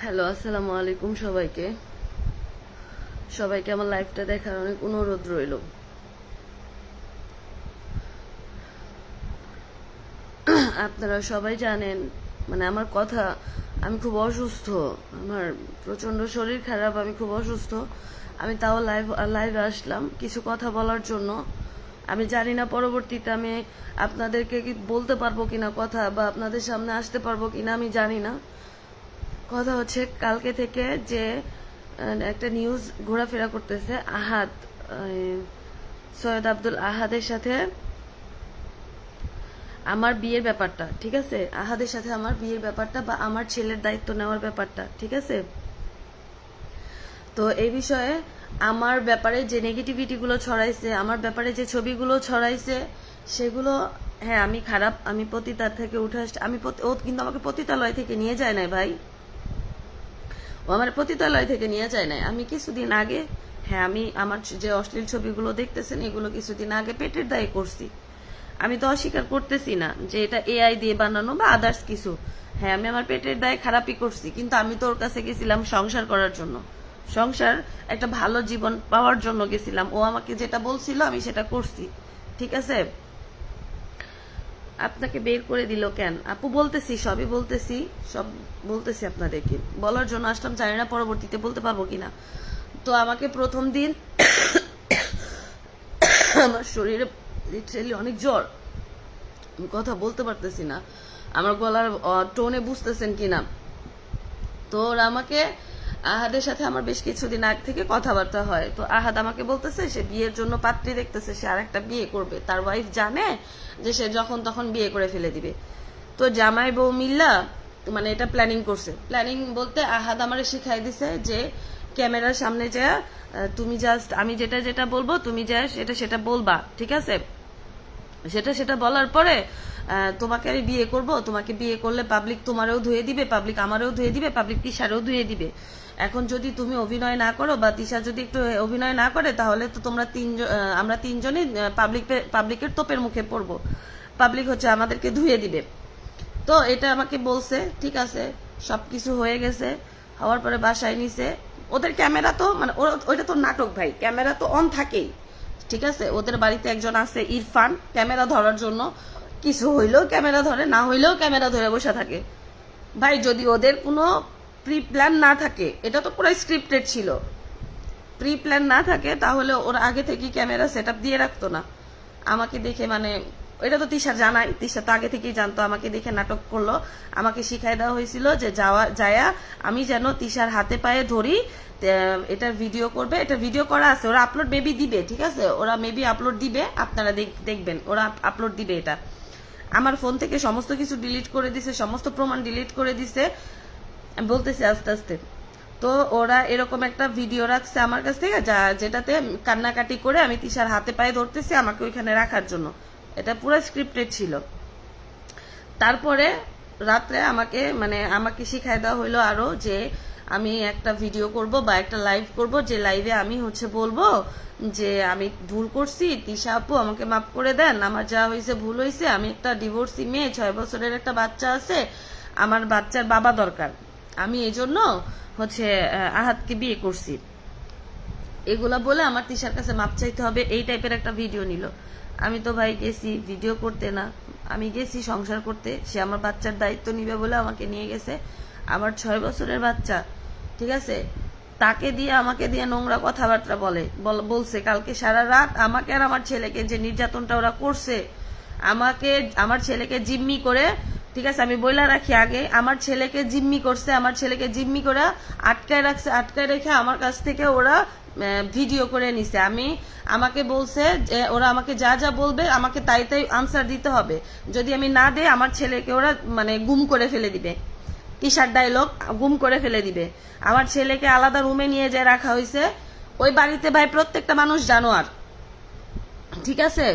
Hello, আসসালামু আলাইকুম সবাইকে। সবাইকে আমার লাইভটা দেখার অনেক অনুরোধ রইল। আপনারা সবাই জানেন, মানে আমার কথা, আমি খুব অসুস্থ, আমার প্রচন্ড শরীর খারাপ, আমি খুব অসুস্থ। আমি তাও লাইভে আসলাম কিছু কথা বলার জন্য। আমি জানি না পরবর্তীতে আমি আপনাদেরকে কি বলতে পারবো কিনা কথা, বা আপনাদের সামনে আসতে পারবো কিনা আমি জানি না। কথা হচ্ছে, কালকে থেকে যে একটা নিউজ ঘোরাফেরা করতেছে, আহাদ, সৈয়দ আব্দুল আহাদের সাথে আমার বিয়ের ব্যাপারটা, ঠিক আছে, আহাদের সাথে আমার বিয়ের ব্যাপারটা বা আমার ছেলের দায়িত্ব নেওয়ার ব্যাপারটা, ঠিক আছে। তো এই বিষয়ে আমার ব্যাপারে যে নেগেটিভিটি গুলো ছড়াইছে, আমার ব্যাপারে যে ছবিগুলো ছড়াইছে, সেগুলো, হ্যাঁ আমি খারাপ, আমি পতিতার থেকে উঠে আসছি, ও কিন্তু আমাকে পতিতালয় থেকে নিয়ে যায় নাই ভাই, ও আমার পতিতালয় থেকে নিয়ে যায় নাই। আমি কিছুদিন আগে, হ্যাঁ আমি আমার যে অশ্লীল ছবিগুলো দেখতেছেন এগুলো কিছুদিন আগে পেটের দায়ে করছি। আমি তো অস্বীকার করতেছি না যে এটা এআই দিয়ে বানানো বা আদার্স কিছু। হ্যাঁ আমি আমার পেটের দায়ে খারাপই করছি, কিন্তু আমি তো ওর কাছে গেছিলাম সংসার করার জন্য, সংসার একটা ভালো জীবন পাওয়ার জন্য গেছিলাম। ও আমাকে যেটা বলছিল আমি সেটা করছি, ঠিক আছে। আপনাকে বের করে দিল কেন আপু? বলতেছি, সবই বলতেছি, সব বলতেছি আপনাদেরকে বলার জন্য আসলাম, জানি না পরবর্তীতে বলতে পারবো কিনা। তো আমাকে প্রথম দিন আমার শরীরে লিটারেলি অনেক জ্বর, আমি কথা বলতে পারতেছি না, আমার গলার টোনে বুঝতেছেন কিনা। তো ওরা আমাকে, আহাদের সাথে আমার বেশ কিছুদিন আগ থেকে কথাবার্তা হয়, তো আহাদ আমাকে বলতেছে সে বিয়ের জন্য পাত্রী দেখতেছে, সে আরেকটা বিয়ে করবে, তার ওয়াইফ জানে যে সে যখন তখন বিয়ে করে ফেলে দিবে। তো জামাই বউ মিল্লা মানে এটা প্ল্যানিং করছে। প্ল্যানিং বলতে আহাদ আমারে শিখাই দিছে যে ক্যামেরার সামনে যা তুমি জাস্ট আমি যেটা যেটা বলবো তুমি যা সেটা সেটা বলবা, ঠিক আছে। সেটা সেটা বলার পরে তোমাকে আমি বিয়ে করব, তোমাকে বিয়ে করলে পাবলিক তোমারও ধুয়ে দিবে, পাবলিক আমারও ধুয়ে দিবে, পাবলিক তিশারও ধুয়ে দিবে। এখন যদি তুমি অভিনয় না করো বা তিশা যদি একটু অভিনয় না করে, তাহলে তো তোমরা আমরা তিনজনই পাবলিকের তোপের মুখে পড়বো, পাবলিক হচ্ছে আমাদেরকে ধুয়ে দিবে। তো এটা আমাকে বলছে, ঠিক আছে, সবকিছু হয়ে গেছে। হওয়ার পরে বাসায় নিছে, ওদের ক্যামেরা তো মানে ওইটা তো নাটক ভাই, ক্যামেরা তো অন থাকেই, ঠিক আছে। ওদের বাড়িতে একজন আছে ইরফান, ক্যামেরা ধরার জন্য, কিছু হইলেও ক্যামেরা ধরে, না হইলেও ক্যামেরা ধরে বসে থাকে। ভাই যদি ওদের কোনো প্রি প্ল্যান না থাকে, এটা তো পুরো স্ক্রিপ্টেড ছিল, প্রি প্ল্যান না থাকে তাহলে ওরা আগে থেকে ক্যামেরা সেট আপ দিয়ে রাখতো না। আমাকে দেখে মানে এটা তো তিশা জানাই, তিশা তো আগে থেকেই জানতো, আমাকে দেখে নাটক করলো। আমাকে শিখাই দেওয়া হয়েছিল যে যায়া আমি যেন তিশার হাতে পায়ে ধরি, এটা ভিডিও করবে, এটা ভিডিও করা আছে, ওরা আপলোড মেবি দিবে, ঠিক আছে, ওরা মেবি আপলোড দিবে, আপনারা দেখবেন ওরা আপলোড দিবে। এটা আমার ফোন থেকে সমস্ত কিছু ডিলিট করে দিছে, সমস্ত প্রমাণ ডিলিট করে দিছে, আমি বলতেছি আস্তে আস্তে। তো ওরা এরকম একটা ভিডিও রাখছে আমার কাছ থেকে, যেটাতে কান্নাকাটি করে আমি তিশার হাতে পায়ে ধরতেছি আমাকে ওইখানে রাখার জন্য, এটা পুরো স্ক্রিপ্টেড ছিল। তারপরে রাত্রে আমাকে শিখাই দেওয়া হইলো আরো যে আমি একটা ভিডিও করব বা একটা লাইভ করব, যে লাইভে আমি হচ্ছে বলবো যে আমি ভুল করছি, তিশা আপু আমাকে মাফ করে দেন, আমার যা হয়েছে ভুল হয়েছে, আমি একটা ডিভোর্সি মেয়ে, 6 বছরের একটা বাচ্চা আছে, আমার বাচ্চার বাবা দরকার, আমি এই জন্য হচ্ছে আহাতকে বিয়ে করছি, এগুলা বলে আমার তিশার কাছে মাপ চাইতে হবে, এই টাইপের একটা ভিডিও নিল। আমি তো ভাই গেছি ভিডিও করতে না, আমি গেছি সংসার করতে, সে আমার বাচ্চার দায়িত্ব নিবে বলে আমাকে নিয়ে গেছে, আমার 6 বছরের বাচ্চা, ঠিক আছে। তাকে দিয়ে আমাকে দিয়ে নোংরা কথাবার্তা বলছে কালকে সারা রাত, আমাকে আর আমার ছেলেকে যে নির্যাতনটা ওরা করছে, আমাকে আমার ছেলেকে জিম্মি করে, ঠিক আছে আমি বইলা রাখি আগে, আমার ছেলেকে জিম্মি করছে, আমার ছেলেকে জিম্মি করে আটকায় রাখছে, আটকায় রেখে আমার কাছ থেকে ওরা ভিডিও করে নিছে। আমাকে বলছে যে ওরা আমাকে যা যা বলবে আমাকে তাই তাই আনসার দিতে হবে, যদি আমি না দেই আমার ছেলেকে ওরা মানে গুম করে ফেলে দিবে, টিশার্ট ডায়লগ, গুম করে ফেলে দিবে। আমার ছেলেকে আলাদা রুমে নিয়ে যায় রাখা হয়েছে, ওই বাড়িতে ভাই প্রত্যেকটা মানুষ জানোয়ার, ঠিক আছে।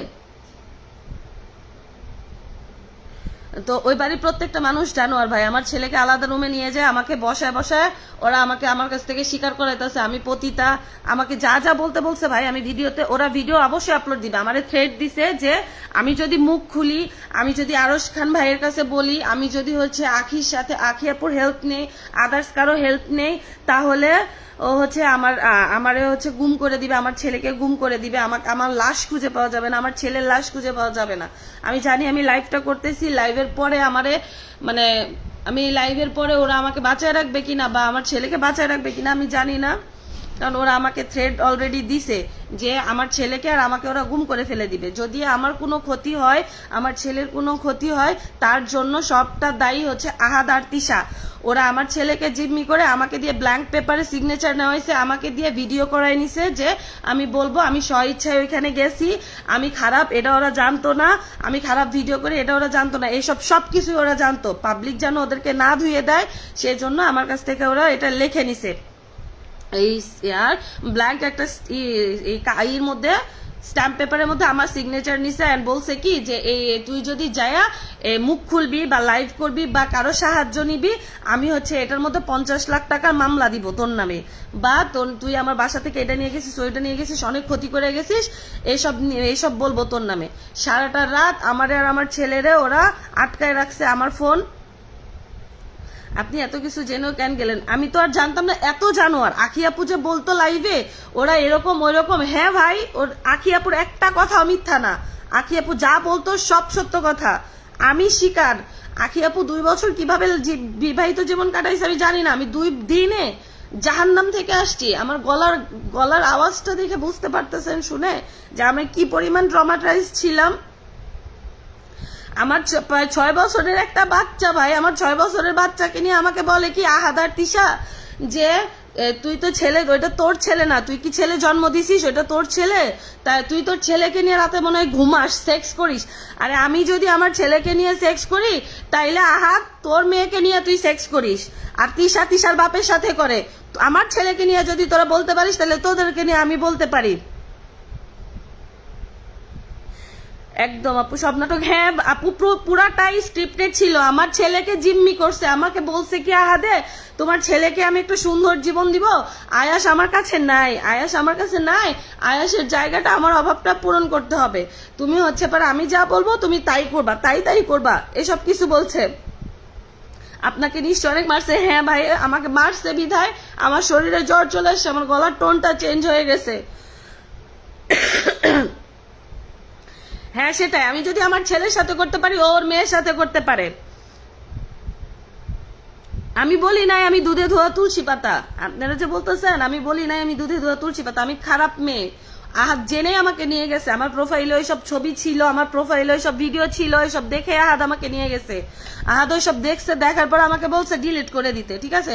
তো ওই বাড়ির প্রত্যেকটা মানুষ জানোয়ার ভাই। আমার ছেলেকে আলাদা রুমে নিয়ে যায়, আমাকে বসায় বসায় ওরা আমাকে আমার কাছ থেকে স্বীকার করাইতেছে আমি পতিতা, আমাকে যা যা বলতে বলছে ভাই। আমি ভিডিওতে, ওরা ভিডিও অবশ্যই আপলোড দিবে। আমারে থ্রেট দিছে যে আমি যদি মুখ খুলি, আমি যদি আরশ খান ভাইয়ের কাছে বলি, আমি যদি হচ্ছে আখির সাথে, আখি আপুর হেল্প নেই, আদার্স কারো হেল্প নেই, তাহলে ও হচ্ছে আমারে হচ্ছে গুম করে দিবে, আমার ছেলেকে গুম করে দিবে, আমার লাশ খুঁজে পাওয়া যাবে না, আমার ছেলের লাশ খুঁজে পাওয়া যাবে না। আমি জানি আমি লাইভটা করতেছি, লাইভের পরে আমারে মানে আমি লাইভের পরে ওরা আমাকে বাঁচায় রাখবে কিনা বা আমার ছেলেকে বাঁচায় রাখবে কিনা আমি জানি না, কারণ ওরা আমাকে থ্রেড অলরেডি দিছে যে আমার ছেলেকে আর আমাকে ওরা গুম করে ফেলে দিবে। যদি আমার কোনো ক্ষতি হয়, আমার ছেলের কোনো ক্ষতি হয়, তার জন্য সবটা দায়ী হচ্ছে আহাদ আর তিশা। ওরা আমার ছেলেকে জিম্মি করে আমাকে দিয়ে ব্ল্যাঙ্ক পেপারে সিগনেচার নেওয়া হয়েছে, আমাকে দিয়ে ভিডিও করাই নিছে যে আমি বলবো আমি স্বইচ্ছায় ওইখানে গেছি, আমি খারাপ, এটা ওরা জানতো না, আমি খারাপ ভিডিও করি, এটা ওরা জানতো না। এইসব সবকিছু ওরা জানতো, পাবলিক যেন ওদেরকে না ধুয়ে দেয় সেজন্য আমার কাছ থেকে ওরা এটা লিখে নিছে। এই আর ব্ল্যাঙ্ক একটা এর মধ্যে স্ট্যাম্প পেপারের মধ্যে আমার সিগনেচার নিছে এন্ড বলছে কি যে এই তুই যদি যায়া মুখ খুলবি বা লাইভ করবি বা কারো সাহায্য নিবি, আমি হচ্ছে এটার মধ্যে 50 লাখ টাকার মামলা দিব তোর নামে, বা তুই আমার বাসা থেকে এটা নিয়ে গেছিস, ওইটা নিয়ে গেছিস, অনেক ক্ষতি করে গেছিস, এইসব বলবো তোর নামে। সারাটা রাত আমারে আর আমার ছেলেরে ওরা আটকায় রাখছে আমার ফোন। আপনি এত কিছু জেনেও কেন গেলেন? আমি তো আর জানতাম না এত জানোয়ার। আখি আপু যে বলতো লাইভে ওরা এরকম ওইরকম, হ্যাঁ ভাই, ওর আখি আপুর একটা কথা মিথ্যা না। আখি আপু যা বলতো সব সত্য কথা, আমি স্বীকার। আখি আপু 2 বছর কিভাবে বিবাহিত জীবন কাটাইছে আমি জানি না, আমি 2 দিনে জাহান্নাম থেকে আসছি। আমার গলার আওয়াজটা দেখে বুঝতে পারতেছেন শুনে যে আমি কি পরিমাণ ট্রমাটাইজ ছিলাম। আমার 6 বছরের একটা বাচ্চা ভাই, আমার 6 বছরের বাচ্চাকে নিয়ে আমাকে বলে কি আহাদ আর তিশা যে তুই তো ছেলে, ওইটা তোর ছেলে না, তুই কি ছেলে জন্ম দিছিস, ওইটা তোর ছেলে, তাই তুই তোর ছেলেকে নিয়ে রাতে মনে হয় ঘুমাস, সেক্স করিস। আরে আমি যদি আমার ছেলেকে নিয়ে সেক্স করি তাইলে আহাদ তোর মেয়েকে নিয়ে তুই সেক্স করিস, আর তিশার বাপের সাথে করে। আমার ছেলেকে নিয়ে যদি তোরা বলতে পারিস তাহলে তোদেরকে নিয়ে আমি বলতে পারি। একদম আপু সব নাটক, হ্যাঁ আপু পুরাটাই স্ক্রিপ্টেড ছিল। আমার ছেলেকে জিম্মি করছে, আমাকে বলছে কি আহাদে তোমার ছেলেকে আমি একটু সুন্দর জীবন দিব, আয়াস আমার কাছে নাই, আয়াস আমার কাছে নাই, আয়াসের জায়গাটা আমার অভাবটা পূরণ করতে হবে, তুমি হচ্ছে পারে আমি যা বলবো তুমি তাই করবা, তাই করবা, এসব কিছু বলছে। আপনাকে নিশ্চয় অনেক মারছে? হ্যাঁ ভাই আমাকে মারছে বিধায় আমার শরীরে জ্বর চলে আসছে, আমার গলার টোনটা চেঞ্জ হয়ে গেছে। হ্যাঁ সেটাই, আমি যদি আমার ছেলের সাথে করতে পারি ওর মেয়ের সাথে করতে পারে। আমি বলি নাই আমি দুধে ধোয়া তুলসী পাতা, আপনারা যে বলতেছেন আমি বলি নাই আমি দুধে ধোয়া তুলসী পাতা, আমি খারাপ মেয়ে। আহাদ জেনে আমাকে নিয়ে গেছে, আমার প্রোফাইলে ওইসব ছবি ছিল, আমার প্রোফাইলে ওইসব ভিডিও ছিল, ওইসব দেখে আহাদ আমাকে নিয়ে গেছে। আহাদ ওইসব দেখছে, দেখার পর আমাকে বলছে ডিলিট করে দিতে। ঠিক আছে,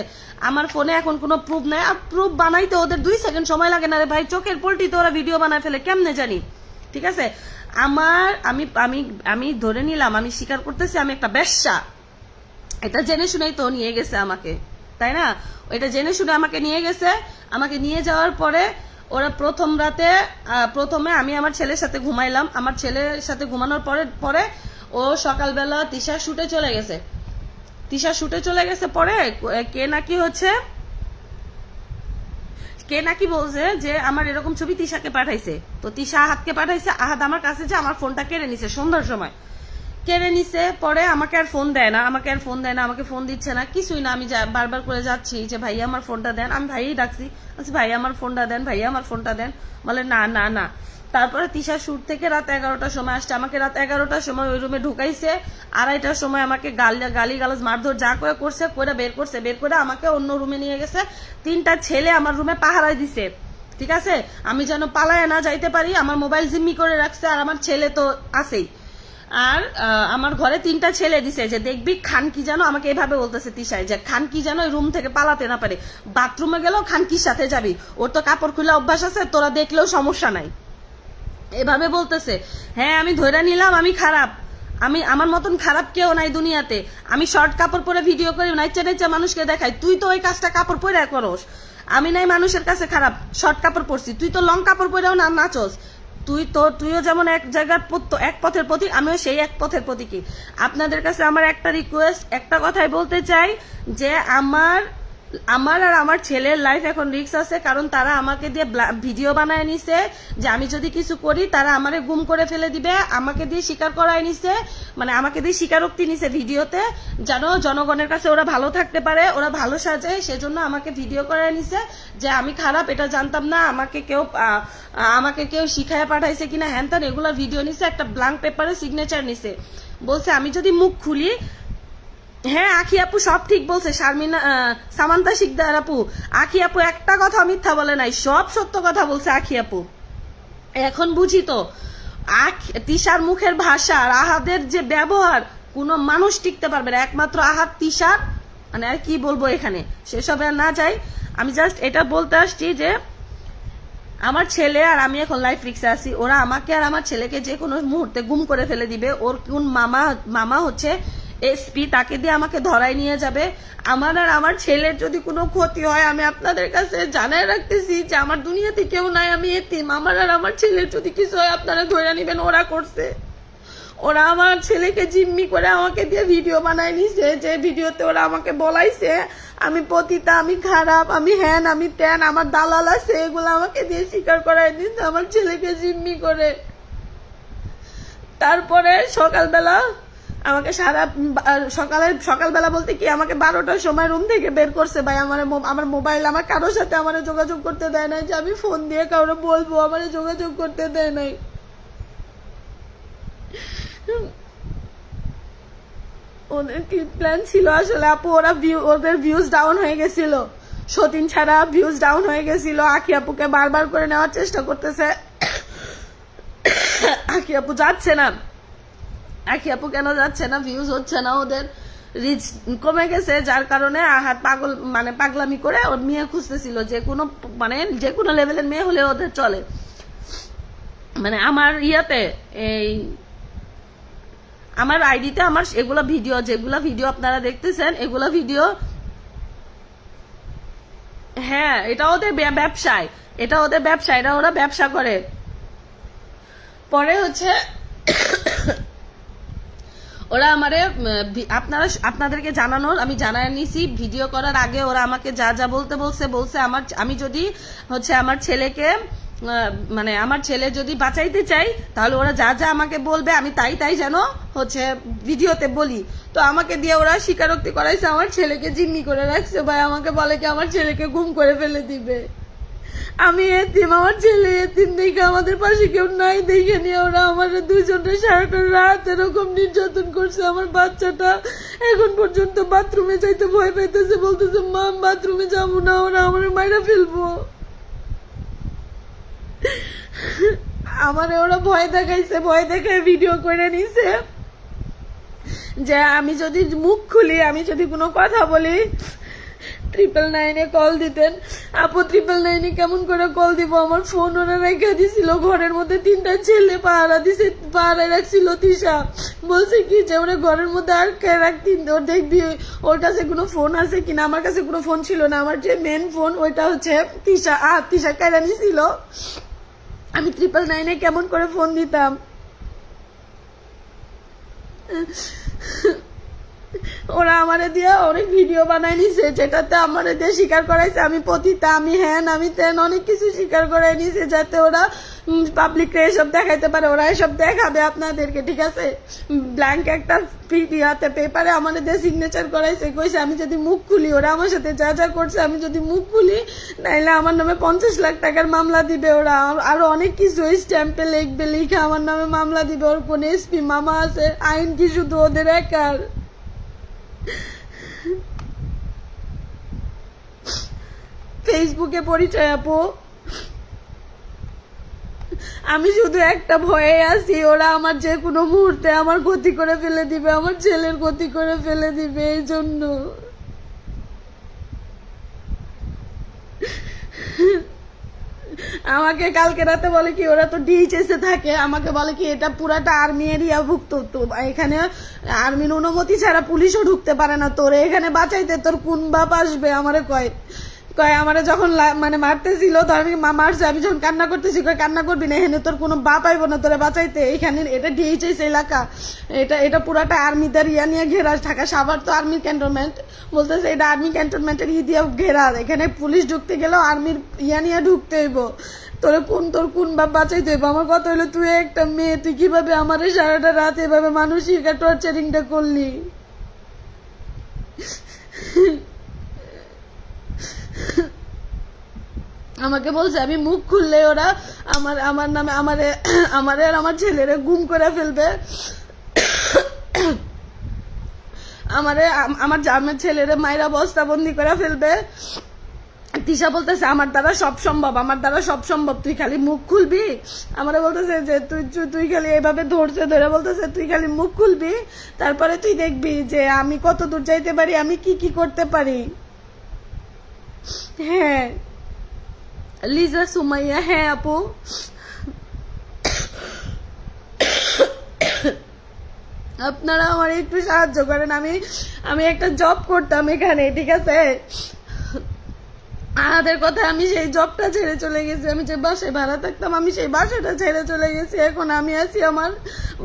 আমার ফোনে এখন কোনো প্রুফ নাই, আর প্রুফ বানাইতে ওদের 2 সেকেন্ড সময় লাগে না রে ভাই, চোখের পল্টিতে ওরা ভিডিও বানায় ফেলে, কেমনে জানি। ঠিক আছে, আমি ধরে নিলাম, আমি স্বীকার করতেছি আমি একটা বেশ্যা, এটা জেনে শুনেই তো নিয়ে গেছে আমাকে, তাই না? এটা জেনে শুনে আমাকে নিয়ে গেছে। আমাকে নিয়ে যাওয়ার পরে ওরা প্রথমে আমি আমার ছেলের সাথে ঘুমাইলাম, আমার ছেলের সাথে ঘুমানোর পরে ও সকালবেলা তিশা শুটে চলে গেছে। পরে কে নাকি বলছে যে আমার এরকম ছবি তিশাকে পাঠাইছে, তো তিশা আহাদকে পাঠাইছে, আহাদ আমার কাছে যে আমার ফোনটা কেড়ে নিছে, সন্ধ্যার সময় কেড়ে নিছে। পরে আমাকে আর ফোন দেয় না, আমাকে ফোন দিচ্ছে না, কিছুই না। আমি বারবার করে যাচ্ছি যে ভাইয়া আমার ফোনটা দেন, আমি ভাইয়াই ডাকছি, আচ্ছা ভাইয়া আমার ফোনটা দেন, বলে না না না। তারপরে তিশা শুট থেকে রাত 11টার সময় আসছে, আমাকে রাত 11টার সময় ওই রুমে ঢুকাইছে, 2:30টার সময় আমাকে গালি গালাজ মারধর যা করছে বের করে আমাকে অন্য রুমে নিয়ে গেছে। 3টা ছেলে আমার রুমে পাহারায় দিছে। ঠিক আছে, আমি যেন পালায় না যাইতে পারি, আমার মোবাইল জিম্মি করে রাখছে, আর আমার ছেলে তো আছেই। আর আমার ঘরে 3টা ছেলে দিছে যে দেখবি খানকি যেন, আমাকে এভাবে বলতেছে তিশায় যে খানকি যেন ওই রুম থেকে পালাতে না পারে, বাথরুমে গেলেও খানকির সাথে যাবি, ওর তো কাপড় খুলে অভ্যাস আছে, তোরা দেখলেও সমস্যা নাই, এভাবে বলতেছে। হ্যাঁ আমি ধরে নিলাম আমি খারাপ, আমার মতন খারাপ কেউ নাই দুনিয়াতে। আমি শর্ট কাপড় পরে ভিডিও করি, নাইচা মানুষকে দেখাই, তুই তো ওই কাজটা কাপড় পরে করস। আমি নাই মানুষের কাছে খারাপ, শর্ট কাপড় পরছি, তুই তো লং কাপড় পরেও না নাচস। তুইও যেমন এক জায়গার এক পথের প্রতীক, আমিও সেই এক পথের প্রতীকী। আপনাদের কাছে আমার একটা রিকোয়েস্ট, একটা কথাই বলতে চাই যে আমার আর আমার ছেলের লাইফ এখন রিস্ক আছে, কারণ তারা আমাকে দিয়ে ভিডিও বানায় নিছে যে আমি যদি কিছু করি তারা আমারে গুম করে ফেলে দিবে, আমাকে দিয়ে স্বীকার করায় নিছে, মানে আমাকে দিয়ে স্বীকারোক্তি নিছে ভিডিওতে, যেন জনগণের কাছে ওরা ভালো থাকতে পারে, ওরা ভালো সাজে, সেজন্য আমাকে ভিডিও করায় নিছে যে আমি খারাপ, এটা জানতাম না, আমাকে কেউ শিখায় পাঠাইছে কিনা হ্যান ত্যান, এগুলা ভিডিও নিছে, একটা ব্ল্যাঙ্ক পেপারে সিগনেচার নিছে, বলছে আমি যদি মুখ খুলি। হ্যাঁ আখি আপু সব ঠিক বলছে, সামান্তা শিকদার আপু, আখি আপু একটা কথা মিথ্যা বলে নাই, সব সত্য কথা বলছে আখি আপু। এখন বুঝি তো তিশার মুখের ভাষা আর আহাদের যে ব্যবহার, কোনো মানুষ টিকতে পারবে না, একমাত্র আহাদ, তিশার, মানে আর কি বলবো এখানে, সেসবে আর না যাই। আমি জাস্ট এটা বলতে আসছি যে আমার ছেলে আর আমি এখন লাইফ রিক্সে আছি, ওরা আমাকে আর আমার ছেলেকে যে কোনো মুহূর্তে গুম করে ফেলে দিবে। ওর কোন মামা হচ্ছে এসপি, তাকে দিয়ে আমাকে ধরায় নিয়ে যাবে। আমার আর আমার ছেলের যদি কোনো ক্ষতি হয়, আমি আপনাদের কাছে জানায় রাখতেছি যে আমার দুনিয়াতে কেউ নাই, আমি এতিম। আমার আর আমার ছেলের যদি কিছু হয় আপনারা ধরে নিবেন ওরা করছে। ওরা আমার ছেলেকে জিম্মি করে আমাকে দিয়ে ভিডিও বানায় নিছে, যে ভিডিওতে ওরা আমাকে বলাইছে আমি পতিতা, আমি খারাপ, আমি হ্যান, আমি ত্যান, আমার দালাল আছে, এগুলো আমাকে দিয়ে স্বীকার করায় দিচ্ছে আমার ছেলেকে জিম্মি করে। তারপরে সকালবেলা আমাকে সকালবেলা বলতে কি আমাকে 12টার সময় রুম থেকে বের করছে ভাই। আমার মোবাইল, আমার কারোর সাথে আমার যোগাযোগ করতে দেয় নাই, যে আমি ফোন দিয়ে কারো বলবো, আমার যোগাযোগ করতে দেয় নাই। ওদের কি প্ল্যান ছিল আসলে আপু, ওদের ভিউজ ডাউন হয়ে গেছিল, সতীন ছাড়া ভিউজ ডাউন হয়ে গেছিল। আখি আপুকে বারবার করে নেওয়ার চেষ্টা করতেছে, আখি আপু যাচ্ছে না। আখি আপু কেন যাচ্ছে না? ভিউজ হচ্ছে না, ওদের রিচ কমে গেছে, যার কারণে আহাত পাগলামি করে ওর মেয়ে খুঁজতেছিল, যে কোনো লেভেলের মেয়ে হলে ওদের চলে। মানে আমার আমার আইডিতে আমার যেগুলা ভিডিও আপনারা দেখতেছেন, এগুলা ভিডিও, হ্যাঁ এটা ওদের ব্যবসায়, এরা ওরা ব্যবসা করে। পরে হচ্ছে ওরা আমারে আপনাদেরকে জানানোর, আমি জানায় নিছি ভিডিও করার আগে, ওরা আমাকে যা যা বলতে বলছে আমি যদি হচ্ছে আমার ছেলেকে আমার ছেলে যদি বাঁচাইতে চাই, তাহলে ওরা যা যা আমাকে বলবে আমি তাই যেন হচ্ছে ভিডিওতে বলি। তো আমাকে দিয়ে ওরা স্বীকারোক্তি করাইছে, আমার ছেলেকে জিম্মি করে রাখছে ভাই। আমাকে বলে কি আমার ছেলেকে গুম করে ফেলে দিবে। আমি এতিম, আমার ছেলে এতিম দেখে আমাদের পাশে কেউ নাই দেখে নিয়ে ওরা আমার দুজনটা সারাটা রাত এরকম নির্যাতন করছে। আমার বাচ্চাটা এখন পর্যন্ত বাথরুমে যাইতে ভয় পাইতেছে, বলতেছে মা বাথরুমে যাবো না, ওরা আমার মাইরা ফেলবো। আমারে ওরা ভয় দেখায় ভিডিও করে নিছে, যে আমি যদি মুখ খুলি, আমি যদি কোনো কথা বলি 999 কল দিতেন। আপু 999 কেমন করে কল দিব? আমার ফোন ওরা রেখে দিছিল ঘরের মধ্যে, 3টা ছেলে পাহারায় রাখছিল। তিশা বলছে কি যে ওরা ঘরের মধ্যে আর রাখতেন, ওর দেখবি ওর কাছে কোনো ফোন আছে কিনা। আমার কাছে কোনো ফোন ছিল না, আমার যে মেন ফোন ওইটা হচ্ছে তিশা কায়রা নিছিল। আমি 999 কেমন করে ফোন দিতাম? ওরা আমারে দিয়ে অনেক ভিডিও বানাই নিছে, যেটাতে আমারে দিয়ে স্বীকার করাইছে আমি পতিতা, আমি হ্যান, আমি তেন, অনেক কিছু স্বীকার করাই নিছে, যাতে ওরা পাবলিককে এসব দেখাইতে পারে। ওরা এসব দেখাবে আপনাদেরকে, ঠিক আছে? ব্ল্যাঙ্ক একটা পেপারে আমাদের দিয়ে সিগনেচার করাইছে, কইছে আমি যদি মুখ খুলি, ওরা আমার সাথে যা যা করছে, আমি যদি মুখ খুলি তাইলে আমার নামে 50 লাখ টাকার মামলা দিবে। ওরা আরো অনেক কিছু স্ট্যাম্পে লিখবে, লিখে আমার নামে মামলা দিবে। ওর কোন এসপি মামা আছে? আইন কি শুধু ওদের একার? ফেসবুকে পরিচয় আপু, আমি শুধু একটা ভয়ে আছি, ওরা আমার যে কোনো মুহূর্তে আমার ক্ষতি করে ফেলে দিবে, আমার ছেলের ক্ষতি করে ফেলে দিবে। এই জন্য আমাকে কালকে রাতে বলে কি, ওরা তো ডিএইচএস এ থাকে, আমাকে বলে কি এটা পুরাটা আর্মি এরিয়া ভুক্ত, তো এখানে আর্মির অনুমতি ছাড়া পুলিশও ঢুকতে পারে না, তোর এখানে বাঁচাইতে তোর কোন বাপ আসবে? আমারে কয় কয় আমারে যখন মানে মারতেছিল তো আমি মারছে, আমি যখন কান্না করতেছি কয় কান্না করবি না, এখানে তোর কোনো বাপ আইব না তোরে বাঁচাইতে, এইখানে এটা ডিএইচএস এলাকা, এটা পুরাটা আর্মিদের ইয়া নিয়ে ঘেরা, ঢাকা সাভার তো আর্মি ক্যান্টনমেন্ট, বলতেছে এটা আর্মি ক্যান্টনমেন্টের দিয়ে ঘেরা, এখানে পুলিশ ঢুকতে গেলেও আর্মির ইয়া নিয়ে ঢুকতে হইব, তোর কোন বাপ বাঁচাইতে হইব। আমার কথা হইলো তুই একটা মেয়ে, তুই কিভাবে আমার সারাটা রাত এভাবে মানসিক টর্চারিংটা করলি। আমাকে বলছে আমি মুখ খুললে ওরা আমার নামে আমারে আর আমার ছেলেরে গুম করে ফেলবে, আমার ছেলেরে মায়েরা বস্তাবন্দি করে ফেলবে। তিশা বলতেছে আমার দ্বারা সব সম্ভব, তুই খালি মুখ খুলবি। আমারে বলতেছে যে তুই খালি এভাবে ধরে বলতেছে তুই খালি মুখ খুলবি, তারপরে তুই দেখবি যে আমি কত দূর যাইতে পারি, আমি কি করতে পারি। হ্যাঁ লিজা সুমাইয়া, হ্যাঁ আপু আপনারা আমার একটু সাহায্য করেন, আমি একটা জব করতাম এখানে, ঠিক আছে, আমাদের কথা আমি সেই জবটা ছেড়ে চলে গেছি, আমি যে বাসায় ভাড়া থাকতাম আমি সেই বাসাটা ছেড়ে চলে গেছি, এখন আমি আছি আমার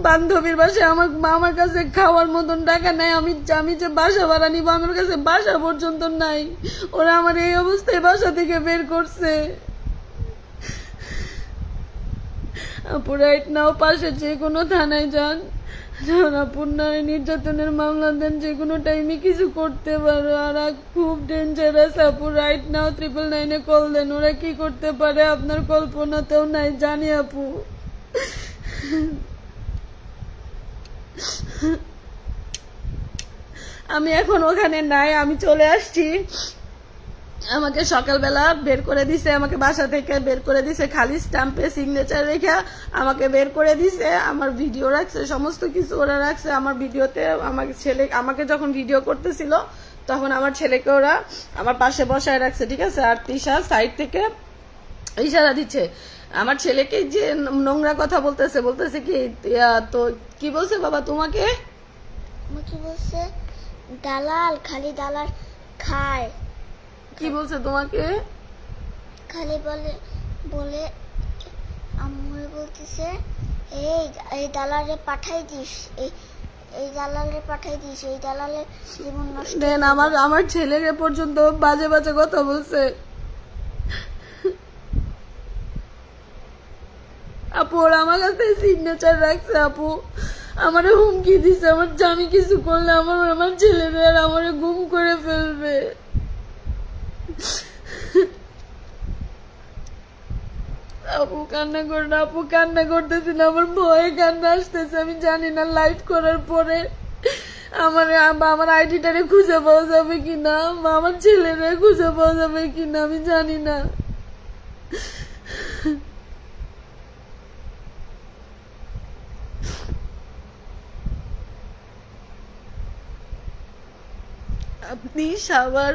বান্ধবীর বাসায়, আমার কাছে খাওয়ার মতন টাকা নাই, আমি যে বাসা ভাড়া নিবো আমার কাছে বাসা পর্যন্ত নাই, ওরা আমার এই অবস্থায় বাসা থেকে বের করছে। আপু রাইট নাও পাশে যে কোনো থানায় যান, আপুর নারী নির্যাতনের মামলা দেন, যে কোনো টাইমে কিছু করতে পারো, আর খুব ডেঞ্জারাস আপু, রাইট নাও 999 কল দেন, ওরা কি করতে পারে আপনার কল্পনাতেও নাই, জানি আপু। আমি এখন ওখানে নাই, আমি চলে আসছি, আমাকে সকালবেলা বের করে দিছে, আমাকে বাসা থেকে বের করে দিছে, খালি স্ট্যাম্পে সিগনেচার রেখে আমাকে বের করে দিছে, আমার ভিডিও রাখছে, সমস্ত কিছু ওরা রাখছে আমার ভিডিওতে। আমাকে যখন ভিডিও করতেছিল তখন আমার ছেলেকে ওরা আমার পাশে বসায় রাখছে, ঠিক আছে, আর তিশা সাইড থেকে ইশারা দিচ্ছে আমার ছেলেকে, যে নোংরা কথা বলতেছে কি তো কি বলছে বাবা তোমাকে, বলছে দালাল, খালি দালাল খায়, কি বলছে তোমাকে, খালি বলে আম্মু বলতেছে এই দালালে পাঠাই দিস, এই দালালে পাঠাই দিস, এই দালালে জীবন নষ্ট। দেন আমার ছেলেকে পর্যন্ত বাজে বাজে কথা বলছে। আপু ওরা আমার কাছে সিগনেচার রাখছে, আপু আমারে হুমকি দিছে, আমার আমি কিছু করলে আমার ছেলেরা আর আমারে গুম করে ফেলবে। আপু কান্না করে না, আপু কান্না করতেছি না, আমার ভয়ে কান্না আসতেছে, আমি জানি না লাইভ করার পরে আমার আইডিটারে খুঁজে পাওয়া যাবে কিনা, আমার ছেলেরা খুঁজে পাওয়া যাবে কিনা আমি জানি না। আপনি সাভার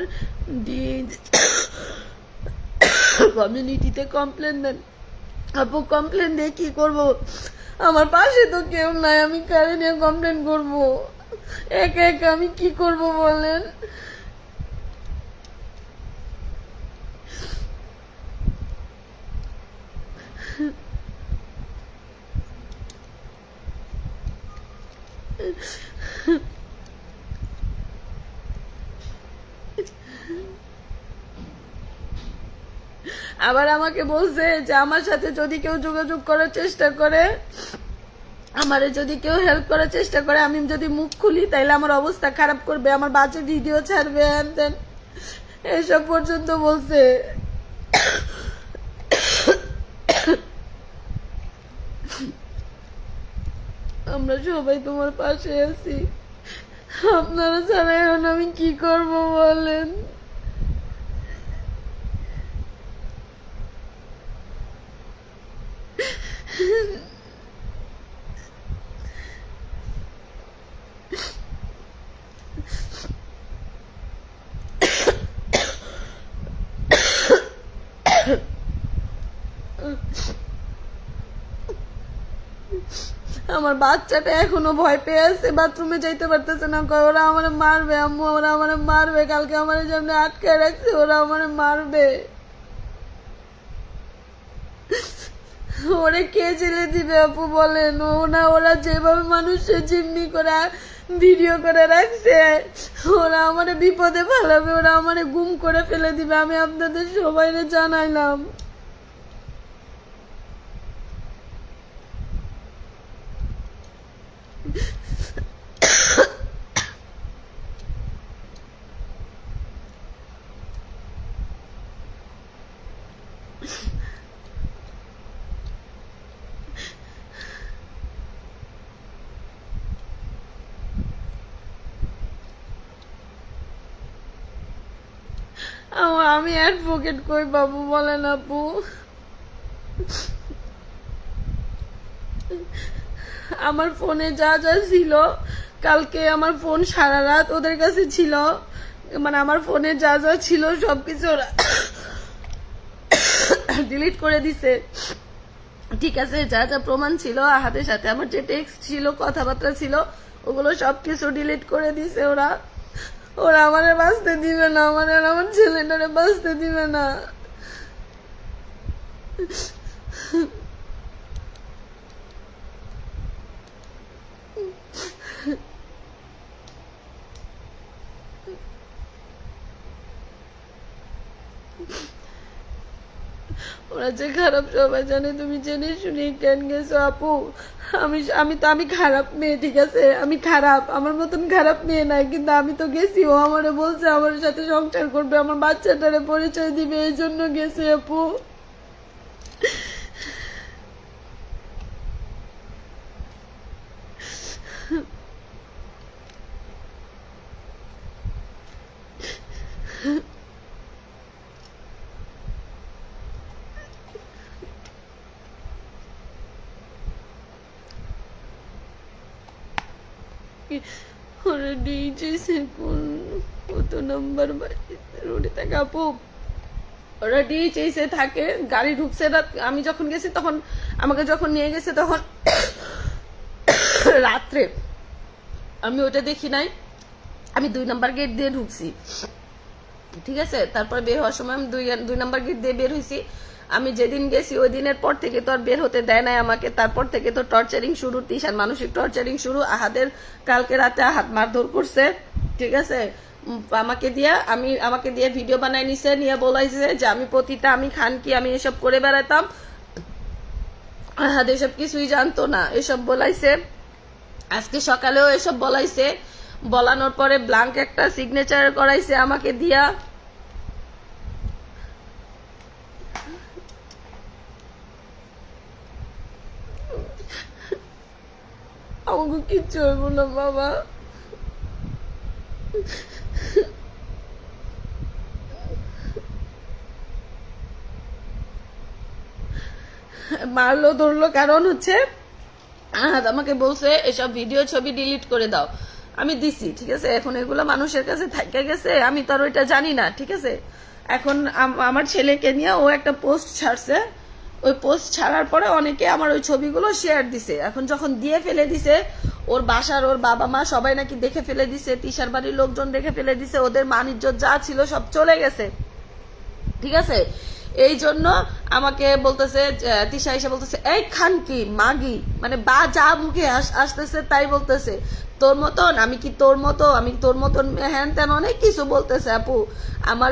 কমিউনিটিতে কমপ্লেন দেন। আপু কমপ্লেন দিয়ে কি করব, আমার পাশে তো কেউ নাই, আমি কারে নিয়ে কমপ্লেন করব, একা একা আমি কি করব বলেন। আবার আমাকে বলছে যে আমার সাথে যদি কেউ যোগাযোগ করার চেষ্টা করে, আমারে যদি কেউ হেল্প করার চেষ্টা করে, আমি যদি মুখ খুলি তাইলে আমার অবস্থা খারাপ করবে, আমার বাজে ভিডিও ছাড়বে, এসব পর্যন্ত বলছে। আমরা সবাই তোমার পাশে আছি, আপনারা ছাড়া এখন আমি কি করব বলেন। আমার বাচ্চাটা এখনো ভয় পেয়ে আছে, বাথরুমে যাইতে পারতেছে না, কয় ওরা আমার মারবে আম্মু, ওরা আমার মারবে, কালকে আমার সামনে আটকে রাখছে, ওরা আমার মারবে। ওরে কে ছেড়ে দিবে আপু বলেন? ওরা যেভাবে মানুষের জিম্মি করে ভিডিও করে রাখছে, ওরা আমার বিপদে ফেলাবে, ওরা আমার গুম করে ফেলে দিবে। আমি আপনাদের সবাইকে জানাইলাম। আমি অ্যাডভোকেট কই বাবু বলেন আপু? আমার ফোনে যা যা ছিল, কালকে আমার ফোন সারা রাত ওদের কাছে ছিল, মানে আমার ফোনে যা যা ছিল সবকিছু ওরা ডিলিট করে দিছে। ঠিক আছে, যা যা প্রমাণ ছিল হাতের সাথে, আমার যে টেক্সট ছিল, কথাবার্তা ছিল, ওগুলো সবকিছু ডিলিট করে দিছে ওরা। ওরা আমারে বাঁচতে দিবে না, আমার ছেলেটারে বাঁচতে দিবে না। ওরা যে খারাপ সবাই জানে, তুমি জেনে শুনে কেন গেছো আপু? আমি খারাপ মেয়ে, ঠিক আছে, আমি খারাপ, আমার মতন খারাপ মেয়ে নাই, কিন্তু আমি তো গেছি। ও আমারে বলছে আমার সাথে সংসার করবে, আমার বাচ্চাটারে পরিচয় দিবে, এই জন্য গেছি আপু। ওরা ডিজেছে কত নাম্বার রোডে থাকে আপু, ওরা ডিজেছে থাকে, গাড়ি ঢুকছে রাত, আমি যখন গেছি তখন, আমাকে যখন নিয়ে গেছে তখন রাত্রে, আমি ওটা দেখি নাই, আমি 2 নাম্বার গেট দিয়ে ঢুকছি, ঠিক আছে। তারপরে বের হওয়ার সময় আমি 2 নাম্বার গেট দিয়ে বের হয়েছি। আমি যেদিন গেছি ওই দিনের পর থেকে তো আর বের হতে দেয় নাই আমাকে। তারপর থেকে তো টর্চারিং শুরু, তিশার মানসিক টর্চারিং শুরু। আহাদের কালকে রাতে আহাদ মারধর করছে, ঠিক আছে, আমাকে দিয়ে ভিডিও বানাই নিছে, নিয়ে বলাইছে যে আমি পতিতা, আমি খানকি, আমি এসব করে বেড়াতাম। আহাদ এসব কিছুই জানতো না, এসব বলাইছে। আজকে সকালেও এসব বলাইছে, বলানোর পরে ব্ল্যাঙ্ক একটা সিগনেচার করাইছে আমাকে দিয়া। আমাকে কিচ্ছু হইব না বাবা, মারলো ধরলো কারণ হচ্ছে আমাকে বলছে এসব ভিডিও ছবি ডিলিট করে দাও। আমি দিছি, ঠিক আছে। এখন এগুলো মানুষের কাছে থাইকা গেছে, আমি তো আর ওইটা জানি না, ঠিক আছে। এখন আমার ছেলেকে নিয়ে ও একটা পোস্ট ছাড়ছে, ওই পোস্ট ছাড়ার পরে অনেকে আমার ওই ছবিগুলো শেয়ার দিছে। এখন যখন দিয়ে ফেলে দিছে, ওর বাসার ওর বাবা মা সবাই নাকি দেখে ফেলে দিছে, তিশার বাড়ির লোকজন দেখে ফেলে দিছে, ওদের মান ইজ্জত যা ছিল সব চলে গেছে, ঠিক আছে। এই জন্য আমাকে বলতেছে, তিশা এসে বলতেছে এই খানকি মাগি, মানে বা যা মুখে আসতেছে তাই বলতেছে, তোর মতন আমি কি তোর মতো, আমি তোর মতন হ্যান তেন অনেক কিছু বলতেছে আপু। আমার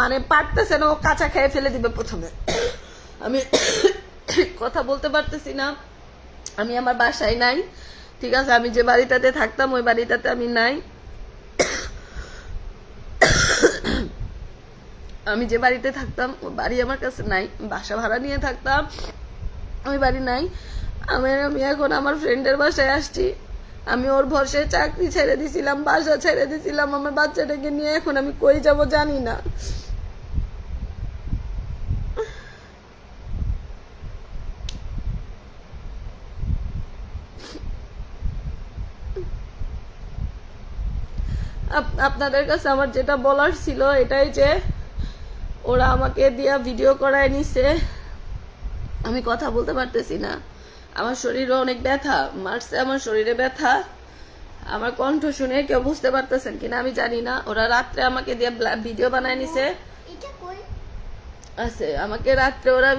মানে পারতেছে না, ও কাঁচা খেয়ে ফেলে দিবে প্রথমে। আমি কথা বলতে পারতেছি না, আমি আমার বাসায় নাই, ঠিক আছে। আমি যে বাড়িটাতে থাকতাম ওই বাড়িটাতে আমি নাই, আমি যে বাড়িতে থাকতাম ওই বাড়ি আমার কাছে নাই, বাসা ভাড়া নিয়ে থাকতাম, ওই বাড়ি নাই। আমি এখন আমার ফ্রেন্ডের বাসায় আসছি। আমি ওর ভরসায় চাকরি ছেড়ে দিছিলাম, বাসা ছেড়ে দিছিলাম আমার বাচ্চাটাকে নিয়ে। এখন আমি কই যাব জানি না। আপনাদের কাছে আমার যেটা বলার ছিল এটাই যে ওরা আমাকে দিয়া ভিডিও করায় নিছে, আমি কথা বলতে পারতেছি না। আমার শরীরে অনেক ব্যথা, মারছে আমার শরীরে ব্যথা। আমার কণ্ঠ শুনে কেউ বুঝতে পারতেছেন কিনা আমি জানি না। ওরা রাত্রে আমাকে দিয়ে ভিডিও বানায় নিছে, এটা কই আছে আমাকে রাত্রে ওরা।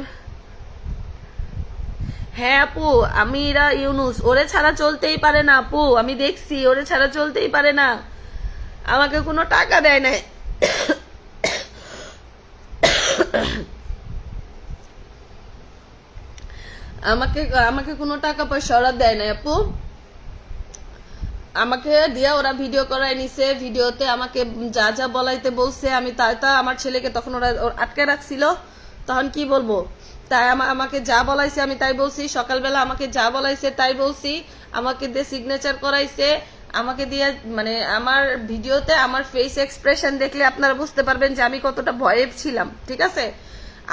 হ্যাঁ আপু, আমিরা ইউনুস, ওরে ছাড়া চলতেই পারে না আপু, আমি দেখছি ওরে ছাড়া চলতেই পারে না। আমাকে কোনো টাকা দেয় নাই, আমাকে আমাকে কোনো টাকা পয়সা ওরা দেয় নাই আপু। আমাকে দিয়া ওরা ভিডিও করাই নিছে, ভিডিওতে আমাকে যা যা বলাইতে বলছে আমি তা আমার ছেলেকে তখন ওরা আটকে রাখছিল, তখন কি বলবো, তাই আমাকে যা বলাইছে আমি তাই বলছি। সকালবেলা আমাকে যা বলাইছে তাই বলছি, আমাকে দিয়ে সিগনেচার করাইছে, আমাকে দিয়ে মানে আমার ভিডিওতে আমার ফেস এক্সপ্রেশন দেখলে আপনারা বুঝতে পারবেন যে আমি কতটা ভয়ে ছিলাম, ঠিক আছে।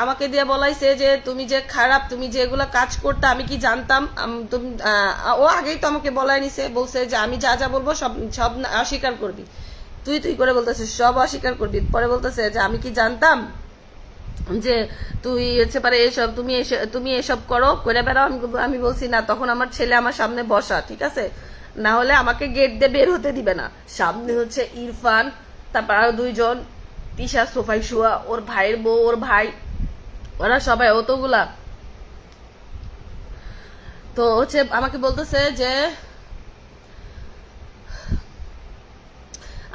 আমাকে দিয়ে বলাইছে যে তুমি যে খারাপ, তুমি যে এগুলা কাজ করতে আমি কি জানতাম, তুমি ও আগেই তো আমাকে বলাই নিছে, বলছে যে আমি যা যা বলবো সব সব অস্বীকার করবি, তুই তুই করে বলতেছে সব অস্বীকার করবি। পরে বলতেছে যে আমি কি জানতাম যে তুই হচ্ছে পারে এসব তুমি এসব করো করে বেড়াও। আমি বলছি না, তখন আমার ছেলে আমার সামনে বসা, ঠিক আছে, না হলে আমাকে গেট দিয়ে বের হতে দিবে না। সামনে হচ্ছে ইরফান, তারপর আরো দুইজন, তিশা সোফাই শুয়া, ওর ভাইয়ের বউ, ওর ভাই, ওরা সবাই অতগুলা। তো হচ্ছে আমাকে বলতেছে যে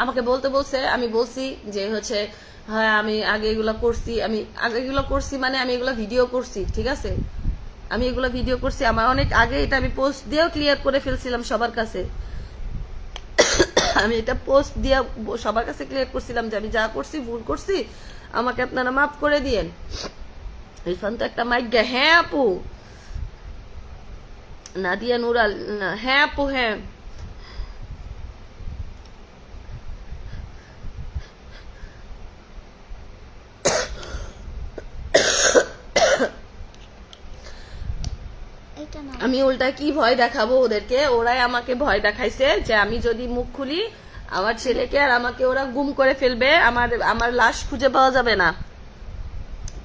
আমাকে বলতে বলছে, আমি বলছি যে হচ্ছে হ্যাঁ আমি আগে এগুলা করছি, আমি আগে এগুলো করছি মানে আমি এগুলো ভিডিও করছি, ঠিক আছে, আমি এগুলো ভিডিও করছি আমার অনেক আগে, এটা আমি পোস্ট দিয়েও ক্লিয়ার করে ফেলছিলাম সবার কাছে। আমি এটা পোস্ট দিয়ে সবার কাছে ক্লিয়ার করছিলাম যে আমি যা করছি ভুল করছি, আমাকে আপনারা মাফ করে দিয়েন। ইরফান তো একটা মাইক গে। হ্যাঁ আপু, নাদিয়া নুরাল, হ্যাঁ আপু, হ্যাঁ এটা না আমি উল্টা কি ভয় দেখাবো ওদেরকে, ওরাই আমাকে ভয় দেখাইছে যে আমি যদি মুখ খুলি আমার ছেলেকে আর আমাকে ওরা গুম করে ফেলবে, আমার লাশ খুঁজে পাওয়া যাবে না।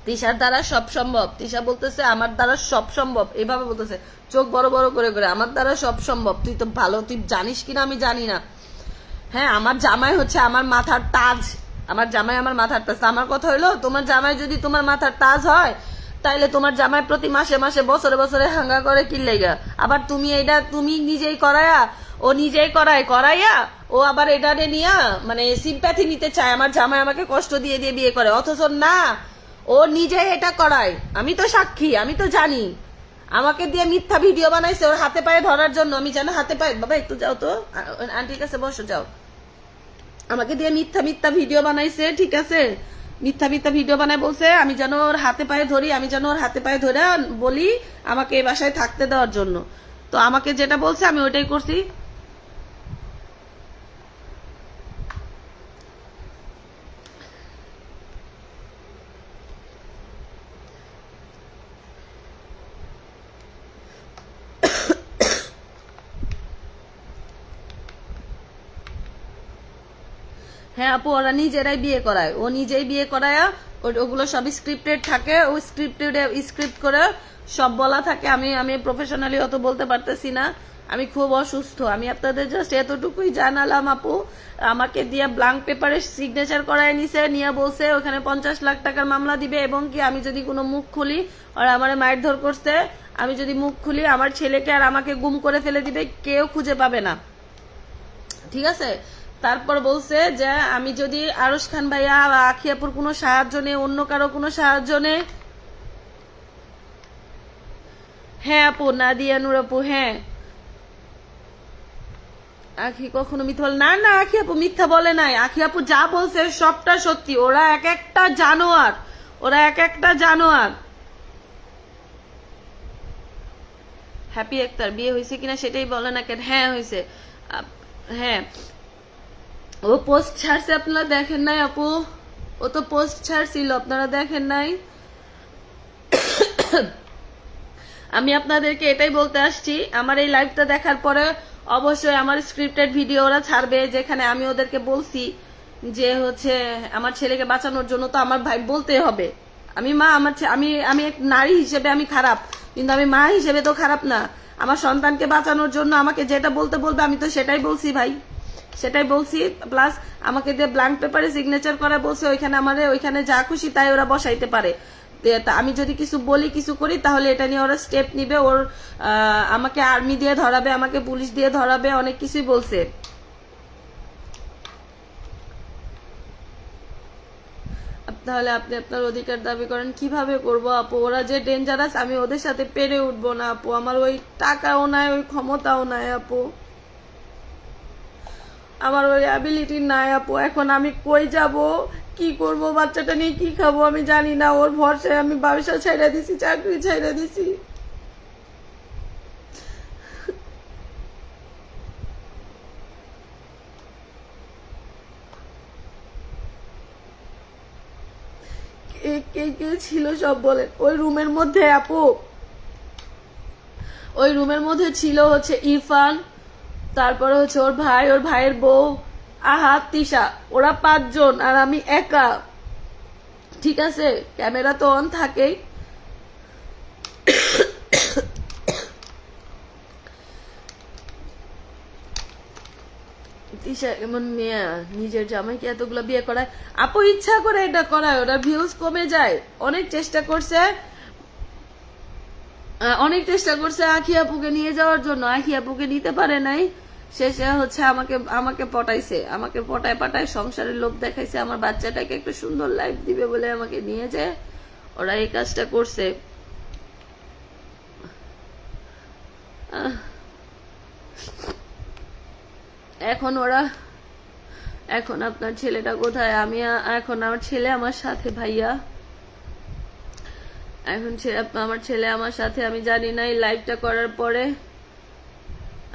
তিশার দ্বারা সব সম্ভব, তিশা বলতেছে আমার দ্বারা সব সম্ভব, এভাবে বলতেছে চোখ বড় বড় করে করে, আমার দ্বারা সব সম্ভব। তুই তো ভালো, তুই জানিস কিনা আমি জানি না। হ্যাঁ, আমার জামাই হচ্ছে আমার মাথার তাজ, আমার জামাই আমার মাথার তাজ। আমার কথা হইলো, তোমার জামাই যদি তোমার মাথার তাজ হয় তাইলে তোমার জামাই প্রতি মাসে মাসে বছরে বছরে হাঙ্গা করে কি লেগা, আবার তুমি এইটা তুমি নিজেই করায়া, ও নিজেই করাইয়া ও আবার এটা নিয়া মানে সিম্প্যাথি নিতে চায়, আমার জামাই আমাকে কষ্ট দিয়ে দিয়ে বিয়ে করে, অথচ না, ও নিজেই এটা করায়। আমি তো সাক্ষী, আমি তো জানি। আমাকে দিয়ে মিথ্যা ভিডিও বানাইছে ওর হাতে পায়ে ধরার জন্য, আমি জানো হাতে পায়ে, বাবা একটু যাও তো আন্টির কাছে বসো, যাও। আমাকে দিয়ে মিথ্যা মিথ্যা ভিডিও বানাইছে, ঠিক আছে, মিথ্যা মিথ্যা ভিডিও বানায় বলছে আমি যেন ওর হাতে পায়ে ধরি, আমি যেন ওর হাতে পায়ে ধরে বলি আমাকে এই বাসায় থাকতে দেওয়ার জন্য। তো আমাকে যেটা বলছে আমি ওইটাই করছি। হ্যাঁ আপু, ওরা নিজেরাই বিয়ে করায়, ও নিজেই বিয়ে করায়, ওগুলো সব স্ক্রিপ্টেড থাকে, ও স্ক্রিপ্ট করে সব বলা থাকে। আমি প্রফেশনালি অত বলতে পারতেছি না, আমি খুব অসুস্থ। আমি আপনাদের জাস্ট এতটুকুই জানালাম আপু। আমাকে দিয়ে ব্ল্যাঙ্ক পেপারে সিগনেচার করায় নিছে, নিয়ে বলছে ওখানে 50 লাখ টাকার মামলা দিবে, এবং কি আমি যদি কোনো মুখ খুলি, আর আমার মারধর করছে, আমি যদি মুখ খুলি আমার ছেলেকে আর আমাকে গুম করে ফেলে দিবে, কেউ খুঁজে পাবে না, ঠিক আছে। তারপর বলছে যে আমি যদি আরশ খান ভাইয়া বা আখিয়াপুর কোনো সাহায্য নেই, অন্য কারো কোনো সাহায্য নেই। হ্যাঁ আপু, নাদিয়া নূর আপু, হ্যাঁ আখি কখনো মিথ্যা বলে না, না আখি আপু মিথ্যা বলে নাই, আখি আপু যা বলছে সবটা সত্যি। ওরা এক একটা জানোয়ার, ওরা এক একটা জানোয়ার। হ্যাপি আক্তার বিয়ে হয়েছে কিনা সেটাই বলে না কেন? হ্যাঁ হয়েছে। হ্যাঁ, ও পোস্ট ছাড়ছে, আপনারা দেখেন নাই আপু, ও তো পোস্ট ছাড়ছিল, আপনারা দেখেন নাই। আমি আপনাদেরকে এটাই বলতে আসছি, আমার এই লাইভটা দেখার পরে অবশ্যই আমার স্ক্রিপ্টেড ভিডিও ওরা ছাড়বে, যেখানে আমি ওদেরকে বলছি যে হচ্ছে আমার ছেলেকে বাঁচানোর জন্য তো আমার ভাই বলতে হবে, আমি মা, আমি আমি এক নারী হিসেবে আমি খারাপ, কিন্তু আমি মা হিসেবে তো খারাপ না। আমার সন্তানকে বাঁচানোর জন্য আমাকে যেটা বলতে বলবে আমি তো সেটাই বলছি ভাই, সেটাই বলছি। প্লাস আমাকে দিয়ে ব্ল্যাঙ্ক পেপারে সিগনেচার করা বলছে, ওইখানে যা খুশি তাই ওরা বসাইতে পারে। আমি যদি কিছু বলি কিছু করি তাহলে এটা নিয়ে ওরা স্টেপ নিবে, আমাকে আর্মি দিয়ে ধরাবে, আমাকে পুলিশ দিয়ে ধরাবে, অনেক কিছুই বলছে। তাহলে আপনি আপনার অধিকার দাবি করেন, কিভাবে করব আপু? ওরা যে ডেঞ্জারাস, আমি ওদের সাথে পেরে উঠবো না আপু। আমার ওই টাকাও নাই, ওই ক্ষমতাও নাই আপু, আমার ওই অ্যাবিলিটি নাই আপু। এখন আমি কই যাব, কি করব, বাচ্চাটা নিয়ে কি খাবো আমি জানি না। ওর ভরসায় আমি ব্যবসা ছেড়ে দিছি, চাকরি ছেড়ে দিছি। কে কে কে ছিল সব বলেন ওই রুমের মধ্যে আপু? ওই রুমের মধ্যে ছিল হচ্ছে ইরফান, তারপরে হচ্ছে ওর ভাই, ওর ভাইয়ের বউ, আহাত, তিশা, ওরা 5 জন আর আমি একা। ঠিক আছে, ক্যামেরা তো অন থাকেই। তিশা এমন মেয়ে, নিজের জামাইকে এতগুলো বিয়ে করায় আপু, ইচ্ছা করে এটা করায়, ওরা ভিউজ কমে যায়। অনেক চেষ্টা করছে, আখি আপুকে নিয়ে যাওয়ার জন্য, আখি আপুকে নিতে পারে নাই। শেষে হচ্ছে আমাকে পটাইছে, আমাকে পটায় সংসারের লোভ দেখাইছে, আমার বাচ্চাটাকে একটা সুন্দর লাইফ দিবে বলে আমাকে নিয়ে যায়। ওরা এই কাজটা করছে। এখন আপনার ছেলেটা কোথায়? এখন আমার ছেলে আমার সাথে ভাইয়া, আমার ছেলে আমার সাথে। আমি জানি না এই লাইভটা করার পরে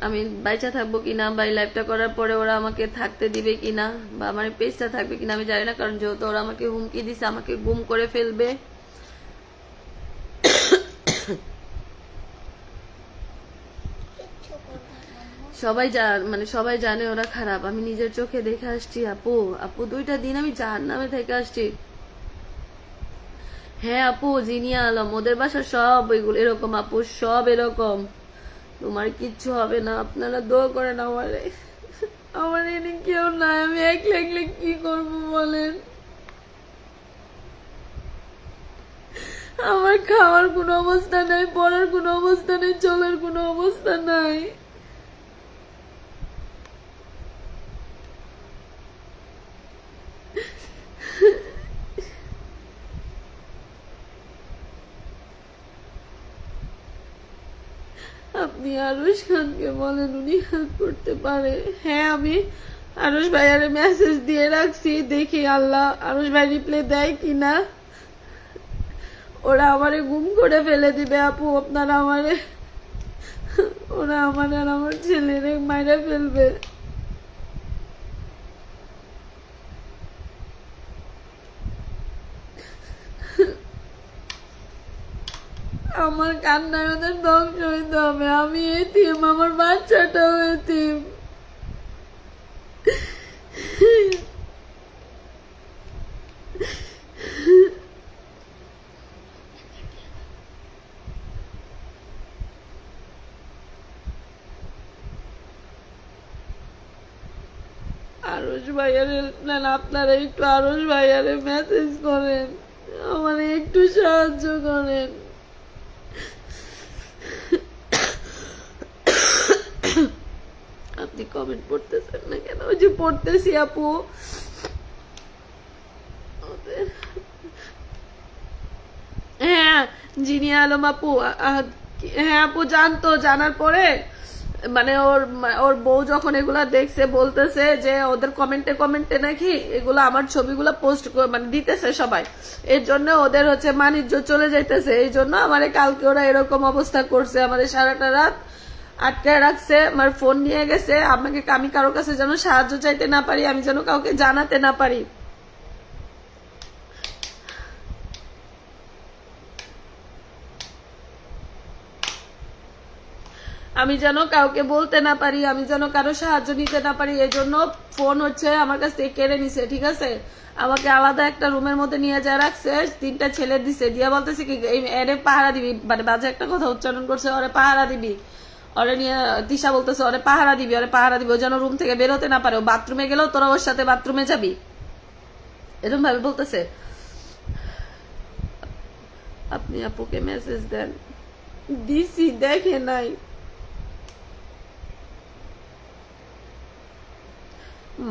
আমি বাইচা থাকবো কিনা, বা এই লাইভটা করার পরে ওরা আমাকে থাকতে দিবে কিনা, বা আমার পেজটা থাকবে কিনা আমি জানি না। কারণ যেহেতু ওরা আমাকে হুমকি দিছে, আমাকে গুম করে ফেলবে। সবাই জানে ওরা খারাপ। আমি নিজের চোখে দেখে আসছি আপু। 2টা দিন আমি জাহান্নামে থেকে আসছি। হ্যাঁ আপু, জিনিয়া আলম, ওদের বাসা সব এরকম আপু, সব এরকম। তোমার কিচ্ছু হবে না, আপনারা দোয়া করেন আমারে। আমার এনে কেউ নাই, আমি একলে কি করবো বলেন? আমার খাওয়ার কোনো অবস্থা নাই, পড়ার কোনো অবস্থা নেই, চলার কোনো অবস্থা নাই। আপনি আরুশ খানকে বলেন, উনি হেল্প করতে পারে। হ্যাঁ, আমি আরুশ ভাইয়ারে মেসেজ দিয়ে রাখছি, দেখি আল্লাহ আরুশ ভাই রিপ্লাই দেয় কিনা। ওরা আমারে গুম করে ফেলে দিবে আপু, আপনারা ওরা আমারে আর আমার ছেলেরে মাইরা ফেলবে। আমার কান্নায় ওদের ধ্বংস হইতে হবে। আমি এতিম, আমার বাচ্চাটাও এতিম। আরুষ ভাইয়ারে আপনারা একটু আরুষ ভাইয়ারে মেসেজ করেন, আমার একটু সাহায্য করেন। আপনি কমেন্ট পড়তেছেন না কেন? ওই যে পড়তেছি আপু। হ্যাঁ, জিনিয়া আলম আপু, হ্যাঁ আপু জানতো। জানার পরে মানে ওর বউ যখন এগুলা দেখছে, বলতেছে যে ওদের কমেন্টে নাকি এগুলো আমার ছবিগুলো পোস্ট মানে দিতেছে সবাই, এর জন্য ওদের হচ্ছে মানিজ্য চলে যাইতেছে। এই জন্য আমার কালকে ওরা এরকম অবস্থা করছে, আমাদের সারাটা রাত আটকায় রাখছে, আমার ফোন নিয়ে গেছে। আমি কারোর কাছে যেন সাহায্য চাইতে না পারি, আমি যেন কাউকে জানাতে না পারি। আমি যেন কাউকে বলতে না পারি, আমি যেন কারো সাহায্য নিতে না পারি, এই জন্য ফোন হচ্ছে আমার কাছ থেকে কেড়ে নিছে, ঠিক আছে? আমাকে আলাদা একটা রুমের মধ্যে নিয়ে যা রাখছে, 3টা ছেলে দিছে, দিয়া বলতেছে কি এই এরে পাহারা দিবি, মানে বাজে একটা কথা উচ্চারণ করছে, ওরে পাহারা দিবি, ওরে নিয়ে তিশা বলতেছে ওরে পাহারা দিবি, ওরে পাহারা দিবি, ও যেন রুম থেকে বের হতে না পারে, ও বাথরুমে গেলেও তোরা ওর সাথে বাথরুমে যাবি, এরকম ভাবে বলতেছে। আপনি আপুকে মেসেজ দেন, দিছি, দেখে নাই।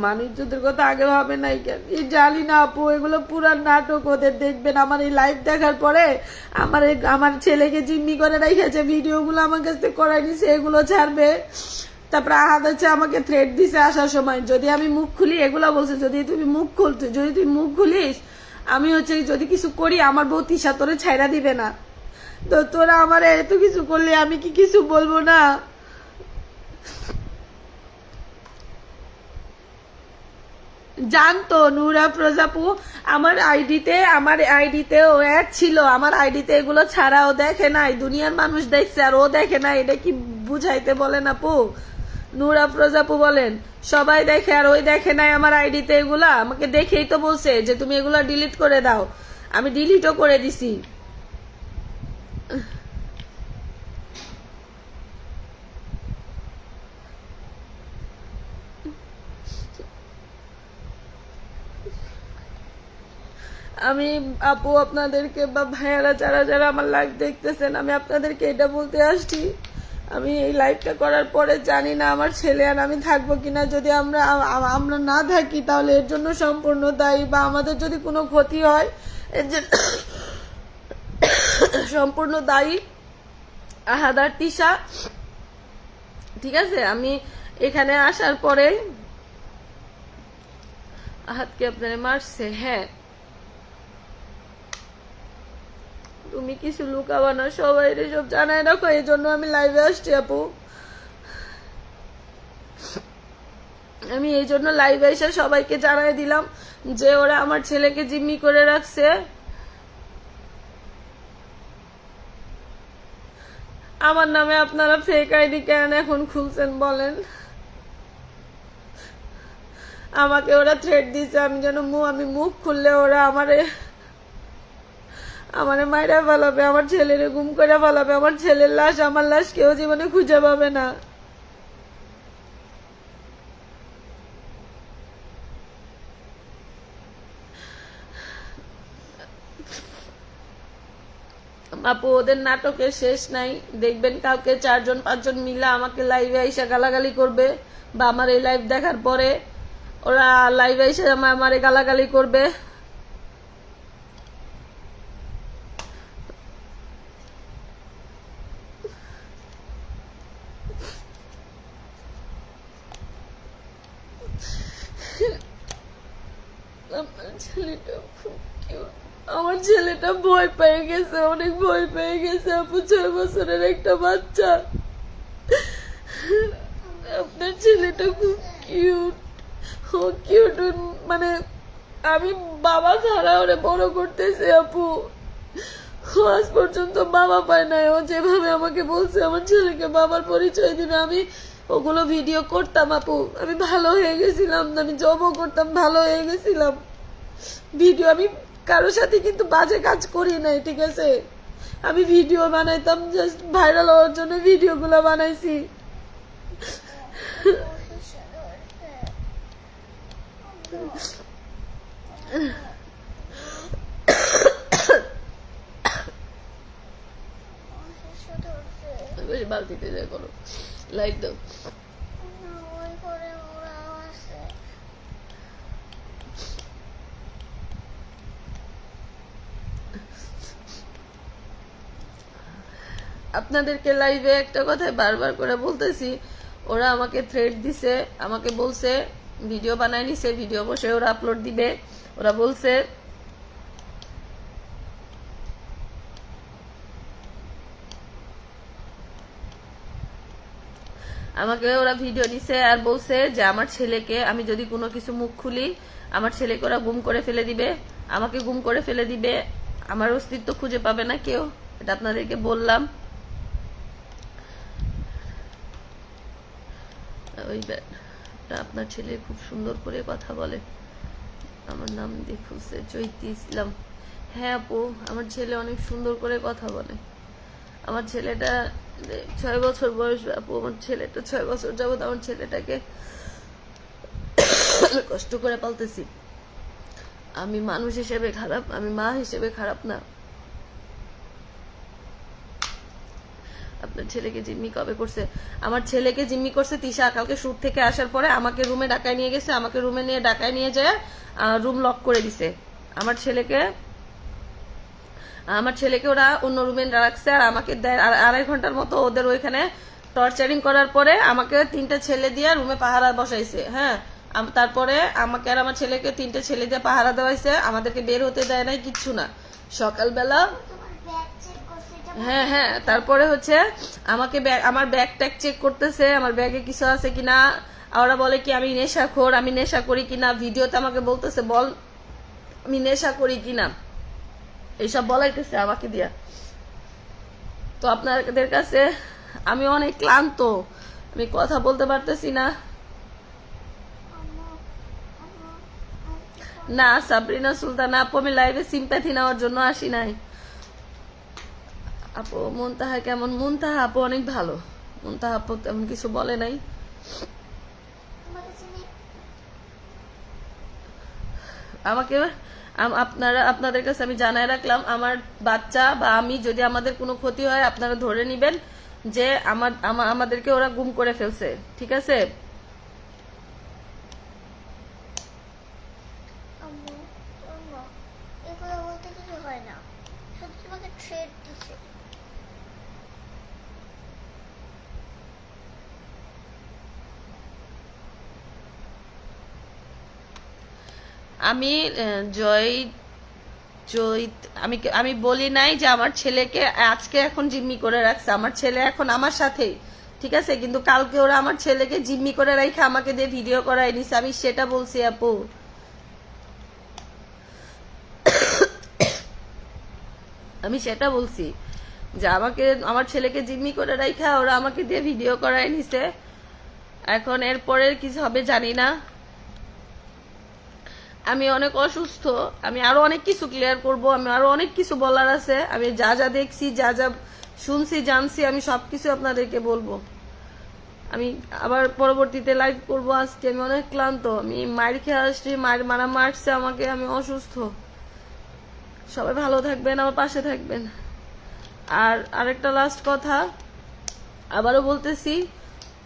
মানুষদের কথা আগে ভাবে নাই কেন? এই জানি না আপু, এগুলো পুরা নাটক ওদের। দেখবেন আমার এই লাইভ দেখার পরে আমার ছেলেকে জিম্মি করে রেখেছে, ভিডিওগুলো আমার কাছ থেকে করাই নিছে, এগুলো ছাড়বে। তারপরে আহাদ হচ্ছে আমাকে থ্রেট দিছে আসার সময়, যদি আমি মুখ খুলি, এগুলা বলছে যদি তুই মুখ খুলিস, আমি হচ্ছে যদি কিছু করি আমার বউ তিশা তোরে ছাইরা দিবে না। তো তোরা আমার এত কিছু করলে আমি কি কিছু বলবো না? জানতো নুরা প্রজাপু আমার আইডিতে ও অ্যাড ছিল, আমার আইডিতে এগুলো ছাড়া ও দেখে নাই, দুনিয়ার মানুষ দেখছে আর ও দেখে নাই, এটা কি বুঝাইতে বলেন আপু? নুরা প্রজাপু বলেন সবাই দেখে আর ওই দেখে নাই আমার আইডিতে এগুলা। আমাকে দেখেই তো বলছে যে তুমি এগুলা ডিলিট করে দাও, আমি ডিলিটও করে দিছি। আমি আপু আপনাদেরকে বা ভাইয়ারা যারা যারা আমার লাইভ দেখতেছেন, আমি আপনাদেরকে এটা বলতে আসছি, আমি এই লাইভটা করার পরে জানি না আমার ছেলে আর আমি থাকবো কিনা। যদি আমরা না থাকি তাহলে এর জন্য সম্পূর্ণ দায়ী, বা আমাদের যদি কোনো ক্ষতি হয় এর জন্য সম্পূর্ণ দায়ী আহাদ আর তিশা, ঠিক আছে? আমি এখানে আসার পরে আহাদকে আপনারা মারছে, হ্যাঁ তুমি কিছু লুকাবা না, সবাই সব জানাই রাখো, এই জন্য আমি লাইভে আসছি আপু। আমি এই জন্য লাইভে এসে সবাইকে জানাই দিলাম যে ওরা আমার ছেলেকে জিম্মি করে রাখছে। আমার নামে আপনারা ফেক আইডি কেন এখন খুলছেন বলেন? আমাকে ওরা থ্রেট দিছে, আমি যেন আমি মুখ খুললে ওরা আমারে মাইরা ফেলাবে, আমার ছেলেরে গুম করে ফেলাবে, আমার ছেলের লাশ, আমার লাশ কেউ জীবনে খুঁজে পাবে না। আপু ওদের নাটকের শেষ নাই, দেখবেন কাউকে 4-5 মিলে আমাকে লাইভে আইসা গালাগালি করবে, বা আমার এই লাইভ দেখার পরে ওরা লাইভে এসে আমারে গালাগালি করবে। আমার ছেলেটা ভয় পেয়ে গেছে, অনেক ভয় পেয়ে গেছে আপু, 6 বছরের একটা বাচ্চা। আপনার ছেলেটা খুব কিউট, ও কিউট, মানে আমি বাবা ছাড়া ওরে বড় করতেছি আপু, ও আজ পর্যন্ত বাবা পায় নাই। ও যেভাবে আমাকে বলছে আমার ছেলেকে বাবার পরিচয় দিবে, আমি ওগুলো ভিডিও করতাম আপু, আমি ভালো হয়ে গেছিলাম, আমি জবও করতাম, ভালো হয়ে গেছিলাম। ভিডিও আমি কারোর সাথে কিন্তু বাজে কাজ করি নাই, ঠিক আছে? আমি ভিডিও বানাইতাম, জাস্ট ভাইরাল হওয়ার জন্য ভিডিওগুলো বানাইছি। বালতিতে যা করো, লাইট দাও। আপনাদেরকে লাইভে একটা কথাই বারবার করে বলতেছি, ওরা আমাকে থ্রেট দিছে, আমাকে বলছে ভিডিও বানায় নিছে, ভিডিও বসে ওরা আপলোড দিবে। ওরা বলছে আমাকে ওরা ভিডিও দিছে আর বলছে যে আমার ছেলেকে আমি যদি কোনো কিছু মুখ খুলি আমার ছেলেকে ওরা গুম করে ফেলে দিবে, আমাকে গুম করে ফেলে দিবে, আমার অস্তিত্ব খুঁজে পাবে না কেউ। এটা আপনাদেরকে বললাম। ওই ব্যাটা আপনার ছেলে খুব সুন্দর করে কথা বলে। আমার নাম দিয়ে খুলছে চৈতি ইসলাম। হ্যাঁ আপু, আমার ছেলে অনেক সুন্দর করে কথা বলে। আমার ছেলেটা 6 বছর বয়স আপু। আমার ছেলেটা 6 বছর যাবত আমার ছেলেটাকে কষ্ট করে পালতেছি। আমি মানুষ হিসেবে খারাপ, আমি মা হিসেবে খারাপ না। আপনার ছেলেকে জিম্মি কবে করছে? আমার ছেলেকে জিম্মি করছে তিশা কালকে শুট থেকে আসার পরে আমাকে রুমে ডাকায় নিয়ে গেছে। আমাকে রুমে নিয়ে ডাকায় নিয়ে যায় রুম লক করে দিছে। আমার ছেলেকে ওরা অন্য রুমে রাখছে আর আমাকে 2.5 ঘন্টার মতো ওদের ওইখানে টর্চারিং করার পরে আমাকে 3টা ছেলে দিয়ে রুমে পাহারা বসাইছে। হ্যাঁ, তারপরে আমাকে আর আমার ছেলেকে 3টে ছেলে দিয়ে পাহারা দেওয়াইছে। আমাদেরকে বের হতে দেয় নাই, কিচ্ছু না। সকালবেলা তোমার ব্যাগ চেক করছে এটা হ্যাঁ হ্যাঁ, তারপরে হচ্ছে আমাকে আমার ব্যাগ ট্যাগ চেক করতেছে, আমার ব্যাগে কিছু আছে কিনা। ওরা বলে কি আমি নেশাখোর, আমি নেশা করি কিনা। ভিডিওতে আমাকে বলতেছে বল আমি নেশা করি কিনা, এইসব বলাইতেছে আমাকে দিয়া। তো আপনাদের কাছে আমি অনেক ক্লান্ত, আমি কথা বলতে পারতেছি না। আম্মু না সাবরিনা সুলতানা আপু, আমি লাইভে সিম্প্যাথি নেওয়ার জন্য আসি নাই আপু। মুনতাহা কেমন? মুনতাহা আপু অনেক ভালো। মুনতাহা আপু তেমন কিছু বলে নাই। তোমাকে চিনি আমাকে আপনাদের কাছে আমি জানাই রাখলাম, আমার বাচ্চা বা আমি যদি আমাদের কোনো ক্ষতি হয় আপনারা ধরে নিবেন যে আমাদেরকে ওরা গুম করে ফেলছে, ঠিক আছে? আম্মু আম্মু এগুলো বলতে কিছু হয় না, শুধু তোমাকে থ্রেট দিছে। আমি জয় জয় আমি আমি বলি নাই যে আমার ছেলেকে আজকে এখন জিম্মি করে রাখছে। আমার ছেলে এখন আমার সাথেই, ঠিক আছে? কিন্তু কালকে ওরা আমার ছেলেকে জিম্মি করে রাখে আমাকে দিয়ে ভিডিও করাই নিছে, আমি সেটা বলছি আপু। আমি সেটা বলছি যে আমার ছেলেকে জিম্মি করে রাখা ওরা আমাকে দিয়ে ভিডিও করাই নিছে। এখন এরপরে কিছু হবে জানি না। আমি অনেক অসুস্থ, আমি আরো অনেক কিছু ক্লিয়ার করব, আমি আরো অনেক কিছু বলার আছে। আমি যা যা দেখছি, যা যা শুনছি, জানছি, আমি সবকিছু আপনাদেরকে বলবো। আমি আবার পরবর্তীতে লাইভ করব। আজকে আমি অনেক ক্লান্ত, আমি মায়ের খেয়ে আসছি, মায়ের মারছে আমাকে, আমি অসুস্থ। সবাই ভালো থাকবেন, আমার পাশে থাকবেন। আর আরেকটা লাস্ট কথা আবারও বলতেছি,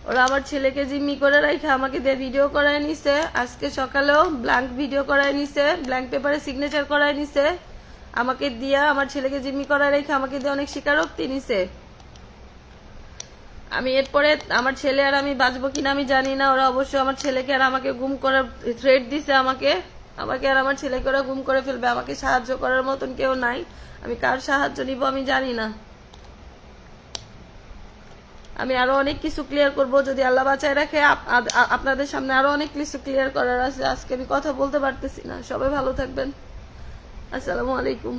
ওরা আমার ছেলেকে জিম্মি করে রাখে আমাকে দিয়ে ভিডিও করায় নিছে। আজকে সকালেও ব্ল্যাঙ্ক ভিডিও করায় নিছে, ব্ল্যাঙ্ক পেপারে সিগনেচার করায় নিছে আমাকে দিয়া। আমার ছেলেকে জিম্মি করায় রেখে আমাকে দিয়ে অনেক স্বীকারোক্তি নিছে। আমি এরপরে আমার ছেলে আর আমি বাঁচবো কিনা আমি জানি না। ওরা অবশ্যই আমার ছেলেকে আর আমাকে গুম করার থ্রেট দিছে আমাকে আর আমার ছেলেকে ওরা গুম করে ফেলবে। আমাকে সাহায্য করার মতন কেউ নাই, আমি কার সাহায্য নিব আমি জানি না। আমি আরো অনেক কিছু ক্লিয়ার করব যদি আল্লাহ বাঁচায় রাখে। আপনাদের সামনে আরো অনেক কিছু ক্লিয়ার করার আছে। আজকে আমি কথা বলতে পারতেছি না। সবাই ভালো থাকবেন। আসসালামু আলাইকুম।